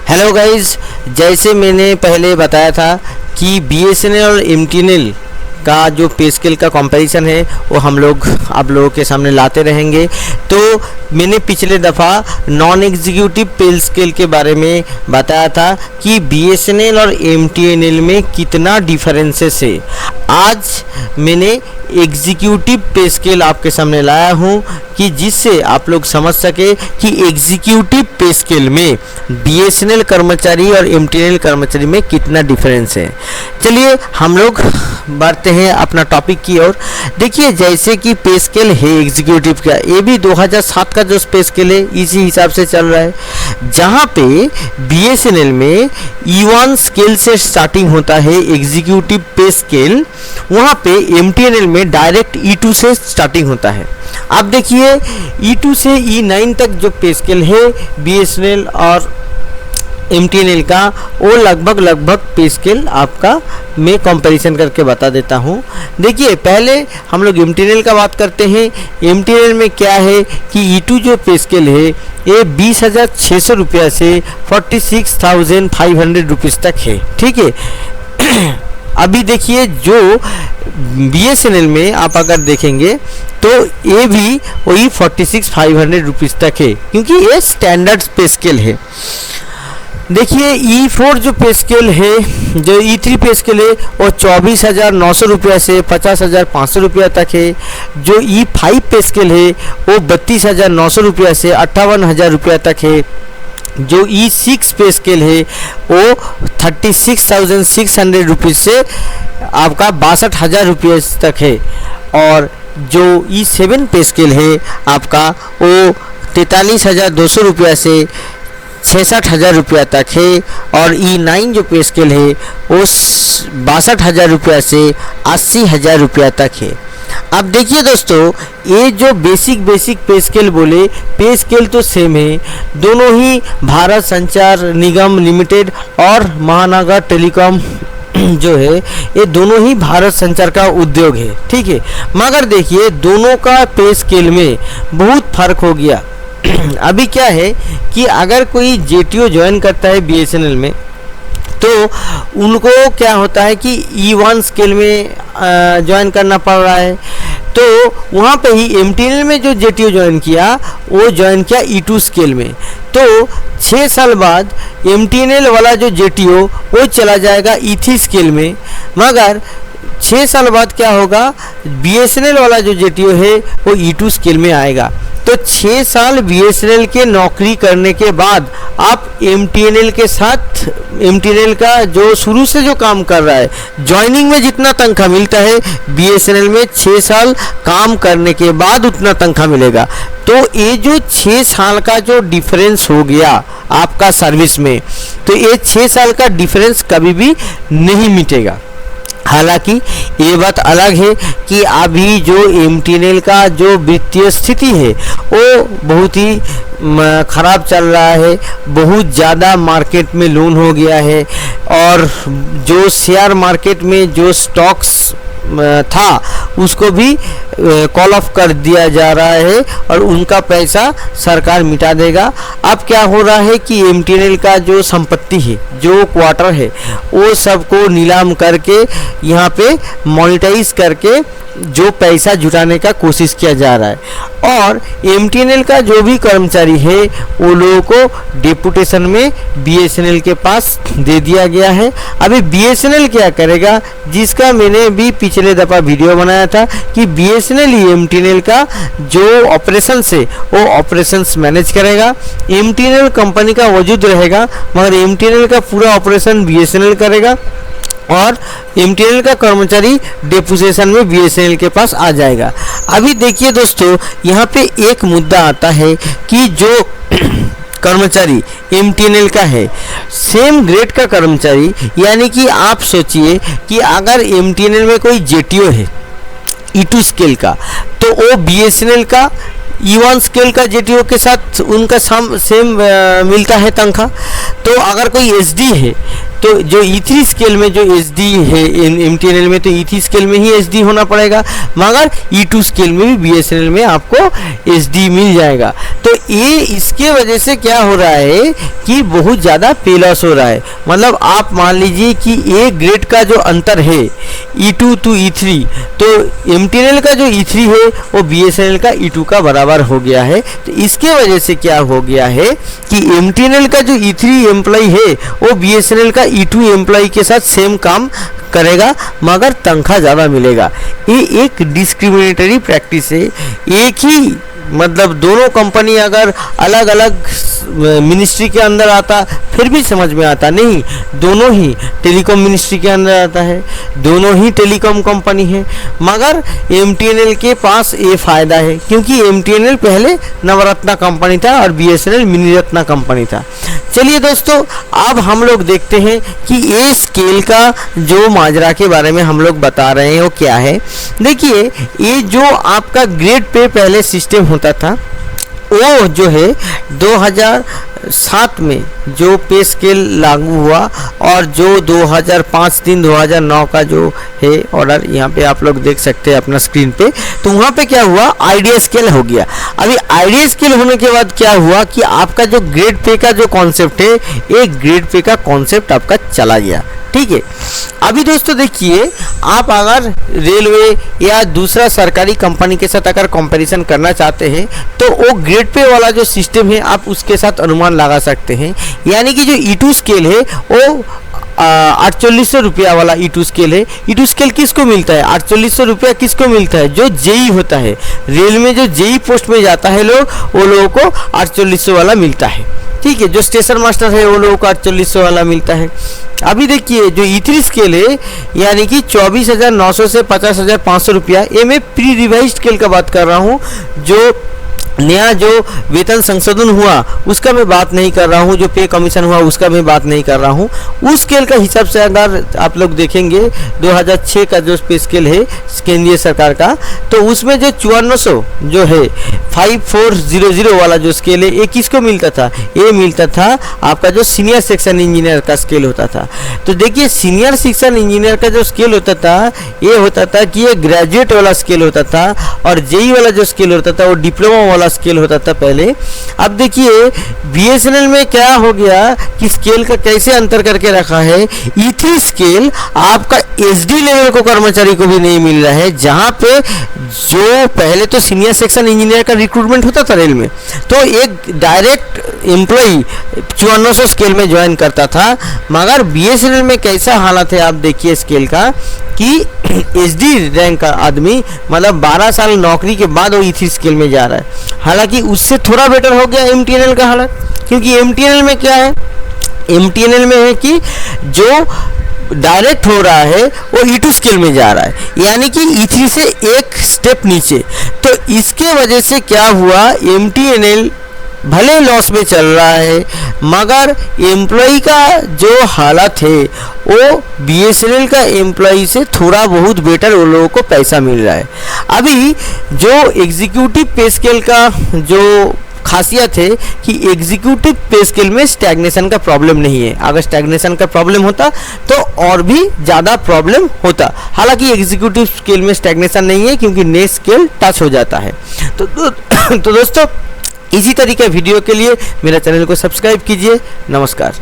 Hello guys, जैसे मैंने पहले बताया था कि बीएसएनएल और एमटीएनएल का जो पे स्केल का कंपैरिजन है वो हम लोग आप लोगों के सामने लाते रहेंगे। तो मैंने पिछले दफ़ा नॉन एग्जीक्यूटिव पे स्केल के बारे में बताया था कि बीएसएनएल और एमटीएनएल में कितना डिफरेंसेस है। आज मैंने एग्जीक्यूटिव पे स्केल आपके सामने लाया हूँ कि जिससे आप लोग समझ सके कि एग्जीक्यूटिव पे स्केल में बीएसएनएल कर्मचारी और एमटीएनएल कर्मचारी में कितना डिफरेंस है। चलिए हम लोग बढ़ते हैं अपना टॉपिक की ओर। देखिए, जैसे कि पे स्केल है एग्जीक्यूटिव का, ये भी 2007 का जो पे स्केल है इसी हिसाब से चल रहा है। जहाँ पे बीएसएनएल में E1 स्केल से स्टार्टिंग होता है एग्जीक्यूटिव पे स्केल, वहाँ पे एमटीएनएल में डायरेक्ट E2 से स्टार्टिंग होता है। अब देखिए E2 से E9 तक जो पे स्केल है बीएसएनएल और एमटीएनएल का, वो लगभग पे स्केल आपका मैं कंपैरिजन करके बता देता हूँ। देखिए, पहले हम लोग एमटीएनएल का बात करते हैं। एमटीएनएल में क्या है कि E2 जो पे स्केल है ये 20,600 रुपया से 46,500 रुपीज़ तक है। ठीक है। अभी देखिए, जो बीएसएनएल में आप अगर देखेंगे तो ये भी वही 46,500 रुपीज़ तक है, क्योंकि ये स्टैंडर्ड पे स्केल है। देखिए, E4 जो पे स्केल है, जो E3 पे स्केल है, वो 24,900 रुपया से 50,500 रुपया तक है। जो E5 पे स्केल है वो 32,900 रुपया से 58,000 रुपया तक है। जो E6 पे स्केल है वो 36,600 रुपीज़ से आपका 62,000 रुपये तक है। और जो E7 पे स्केल है आपका वो 43,200 रुपया से 66,000 रुपया तक है। और E9 जो पे स्केल है वो 62,000 रुपया से 80,000 रुपया तक है। अब देखिए दोस्तों, ये जो बेसिक पे स्केल बोले, पे स्केल तो सेम है। दोनों ही भारत संचार निगम लिमिटेड और महानगर टेलीकॉम जो है, ये दोनों ही भारत संचार का उद्योग है। ठीक है, मगर देखिए दोनों का पे स्केल में बहुत फर्क हो गया। अभी क्या है कि अगर कोई जेटीओ ज्वाइन करता है बीएसएनएल में, तो उनको क्या होता है कि E1 स्केल में ज्वाइन करना पड़ रहा है। तो वहाँ पे ही एमटीएनएल में जो जेटीओ ज्वाइन किया वो ज्वाइन किया E2 स्केल में। तो 6 साल बाद एमटीएनएल वाला जो जेटीओ वो चला जाएगा E3 स्केल में, मगर 6 साल बाद क्या होगा, बीएसएनएल वाला जो जेटीओ है वो E2 स्केल में आएगा। तो 6 साल बीएसएनएल के नौकरी करने के बाद आप एमटीएनएल के साथ, एमटीएनएल का जो शुरू से जो काम कर रहा है, ज्वाइनिंग में जितना तनख्वाह मिलता है बीएसएनएल में 6 साल काम करने के बाद उतना तनख्वाह मिलेगा। तो ये जो 6 साल का जो डिफरेंस हो गया आपका सर्विस में, तो ये 6 साल का डिफरेंस कभी भी नहीं मिटेगा। हालांकि ये बात अलग है कि अभी जो एमटीएनएल का जो वित्तीय स्थिति है वो बहुत ही ख़राब चल रहा है। बहुत ज़्यादा मार्केट में लोन हो गया है, और जो शेयर मार्केट में जो स्टॉक्स था उसको भी कॉल ऑफ कर दिया जा रहा है और उनका पैसा सरकार मिटा देगा। अब क्या हो रहा है कि एमटीएनएल का जो संपत्ति है, जो क्वार्टर है, वो सबको नीलाम करके यहाँ पे मोनेटाइज करके जो पैसा जुटाने का कोशिश किया जा रहा है। और एमटीएनएल का जो भी कर्मचारी है वो लोगों को डेपुटेशन में बीएसएनएल के पास दे दिया गया है। अभी बीएसएनएल क्या करेगा, जिसका मैंने भी पिछले दफ़ा वीडियो बनाया था कि बीएसएनएल ही एमटीएनएल का जो ऑपरेशंस है वो ऑपरेशंस मैनेज करेगा। एमटीएनएल कंपनी का वजूद रहेगा, मगर एमटीएनएल का पूरा ऑपरेशन बीएसएनएल करेगा और एमटीएनएल का कर्मचारी डेपुटेशन में बीएसएनएल के पास आ जाएगा। अभी देखिए दोस्तों, यहाँ पे एक मुद्दा आता है कि जो कर्मचारी एमटीएनएल का है, सेम ग्रेड का कर्मचारी, यानी कि आप सोचिए कि अगर एमटीएनएल में कोई जेटीओ है E2 स्केल का, तो वो बीएसएनएल का E1 स्केल का जेटीओ के साथ उनका सेम मिलता है तनख्वाह। तो अगर कोई एसडी है तो जो E3 स्केल में जो SD है MTNL में, तो E3 स्केल में ही SD होना पड़ेगा, मगर E2 स्केल में भी BSNL में आपको SD मिल जाएगा। तो ये इसके वजह से क्या हो रहा है कि बहुत ज़्यादा पे लॉस हो रहा है। मतलब आप मान लीजिए कि एक ग्रेड का जो अंतर है E2 to E3, तो MTNL का जो E3 है वो BSNL का E2 का बराबर हो गया है। तो इसके वजह से क्या हो गया है कि MTNL का जो E3 एम्प्लॉय है वो BSNL का E2 एम्प्लॉय के साथ सेम काम करेगा, मगर तनख्वाह ज़्यादा मिलेगा। ये एक डिस्क्रिमिनेटरी प्रैक्टिस है। एक ही मतलब दोनों कंपनी अगर अलग अलग मिनिस्ट्री के अंदर आता फिर भी समझ में आता नहीं, दोनों ही टेलीकॉम मिनिस्ट्री के अंदर आता है, दोनों ही टेलीकॉम कंपनी है, मगर MTNL के पास ये फ़ायदा है क्योंकि MTNL पहले नवरत्ना कंपनी था और BSNL मिनी रत्ना कंपनी था। चलिए दोस्तों, अब हम लोग देखते हैं कि ये स्केल का जो माजरा के बारे में हम लोग बता रहे हैं वो क्या है। देखिए, ये जो आपका ग्रेड पे पहले सिस्टम होता था वो जो है 2007 में जो पे स्केल लागू हुआ और जो 2005-3-2009 का जो है ऑर्डर यहाँ पे आप लोग देख सकते हैं अपना स्क्रीन पे, तो वहाँ पे क्या हुआ, आइडिया स्केल हो गया। अभी आइडिया स्केल होने के बाद क्या हुआ कि आपका जो ग्रेड पे का जो कॉन्सेप्ट है, एक ग्रेड पे का कॉन्सेप्ट आपका चला गया। ठीक है, अभी दोस्तों देखिए, आप अगर रेलवे या दूसरा सरकारी कंपनी के साथ अगर कंपैरिजन करना चाहते हैं तो वो ग्रेड पे वाला जो सिस्टम है आप उसके साथ अनुमान लगा सकते हैं। यानी कि जो E2 स्केल है वो 4800 रुपया वाला E2 स्केल है। E2 स्केल किसको मिलता है, 4800 रुपया किसको मिलता है, जो जेई होता है, रेल में जो जेई पोस्ट में जाता है लोग, वो लोगों को 4800 वाला मिलता है। ठीक है, जो स्टेशन मास्टर है वो लोगों को 4800 वाला मिलता है। अभी देखिए, जो E3 स्केल है यानी कि 24,900 से 50,500 रुपया, ये मैं प्री रिवाइज स्केल का बात कर रहा हूँ। जो नया जो वेतन संशोधन हुआ उसका मैं बात नहीं कर रहा हूँ, जो पे कमीशन हुआ उसका मैं बात नहीं कर रहा हूँ। उस स्केल का हिसाब से अगर आप लोग देखेंगे 2006 का जो पे स्केल है केंद्रीय सरकार का, तो उसमें जो 5400 जो है 5400 वाला जो स्केल है, ये किसको मिलता था, ये मिलता था आपका जो सीनियर सेक्शन इंजीनियर का स्केल होता था। तो देखिए, सीनियर सेक्शन इंजीनियर का जो स्केल होता था ये होता था कि ये ग्रेजुएट वाला स्केल होता था, और जेई वाला जो स्केल होता था वो डिप्लोमा वाला स्केल होता था पहले। अब देखिए BSNL में क्या हो गया कि स्केल का कैसे अंतर करके रखा है। E3 स्केल आपका SD लेवल को कर्मचारी को भी नहीं मिल रहा है, जहां पे जो पहले तो सीनियर सेक्शन इंजीनियर का रिक्रूटमेंट होता था रेल में, तो एक डायरेक्ट एम्प्लॉई 5400 स्केल में ज्वाइन करता था। मगर BSNL में कैसा हालत है आप देखिए स्केल का कि SD रैंक का आदमी मतलब 12 साल नौकरी के बाद वो E3 स्केल में जा रहा है। हालांकि उससे थोड़ा बेटर हो गया MTNL का हालत, क्योंकि MTNL में क्या है, MTNL में है कि जो डायरेक्ट हो रहा है वो E2 स्केल में जा रहा है, यानी कि E3 से एक स्टेप नीचे। तो इसके वजह से क्या हुआ, MTNL भले लॉस में चल रहा है, मगर एम्प्लॉई का जो हालत है वो BSNL का एम्प्लॉई से थोड़ा बहुत बेटर वो लोगों को पैसा मिल रहा है। अभी जो एग्जीक्यूटिव पे स्केल का जो खासियत है कि एग्जीक्यूटिव पे स्केल में स्टैग्नेशन का प्रॉब्लम नहीं है। अगर स्टैग्नेशन का प्रॉब्लम होता तो और भी ज़्यादा प्रॉब्लम होता। हालांकि एग्जीक्यूटिव स्केल में स्टैग्नेशन नहीं है क्योंकि नेक्स्ट स्केल टच हो जाता है। तो दोस्तों, इसी तरीके वीडियो के लिए मेरा चैनल को सब्सक्राइब कीजिए। नमस्कार।